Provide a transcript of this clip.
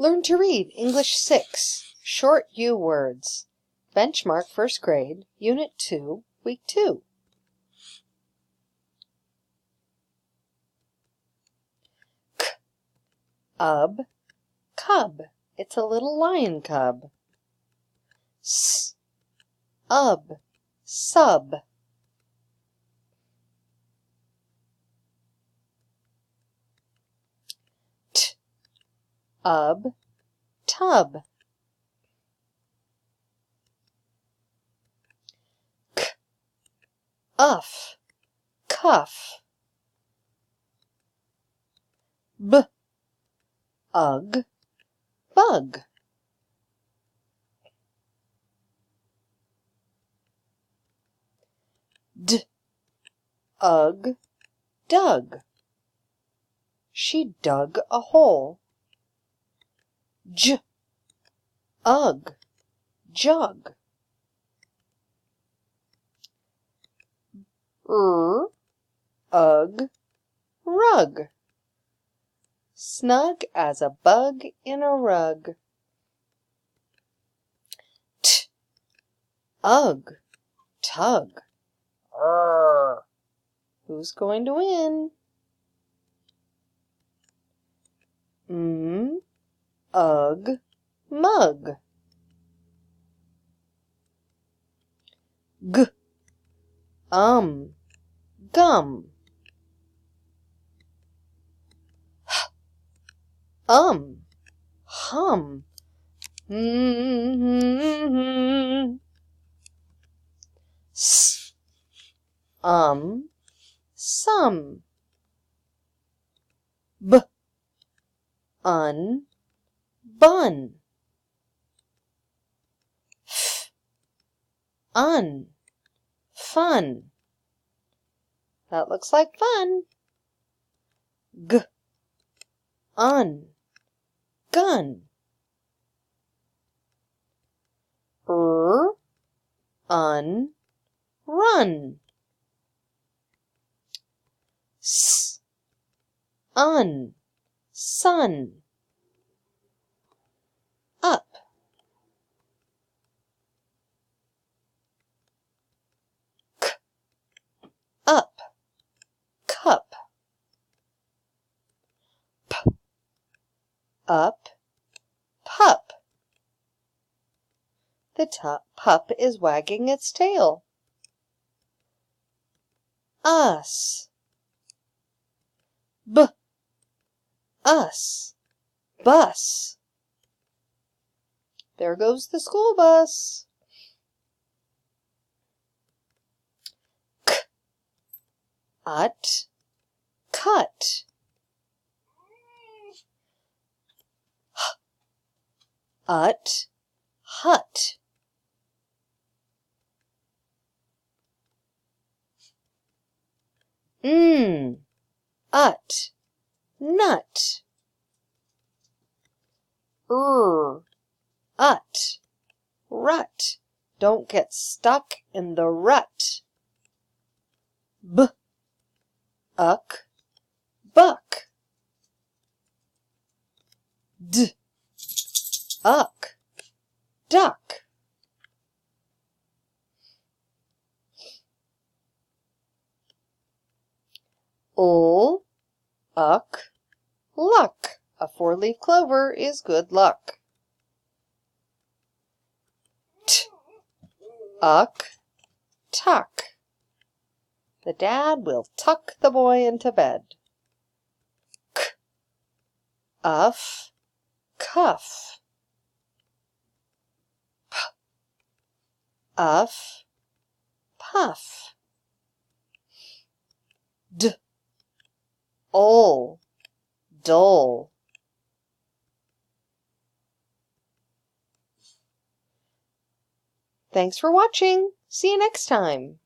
Learn to read English 6, Short U Words. Benchmark First Grade, Unit 2, Week 2. Ub, cub. It's a little lion cub. Ub, sub. Ub, tub. Uff, cuff. Ugh, bug. Ugh, dug. She dug a hole. Ugh, jug. Ugh, rug. Snug as a bug in a rug. Ugh, tug. Who's going to win? Ugh, mug. Gum. Hum. Some. Bun. Fun. That looks like fun. Gun. Run. Sun. Up. Up. Cup. Up. Pup. The pup is wagging its tail. Us. Us. Bus. There goes the school bus. Cut. Hut. Ut. Nut. Ut. Rut. Don't get stuck in the rut. Uck. Buck. Uck. Duck. Uck. Luck. A 4-leaf clover is good luck. Uck. Tuck. The dad will tuck the boy into bed. Uff. Cuff. Uff. Puff. Dull. Thanks for watching. See you next time.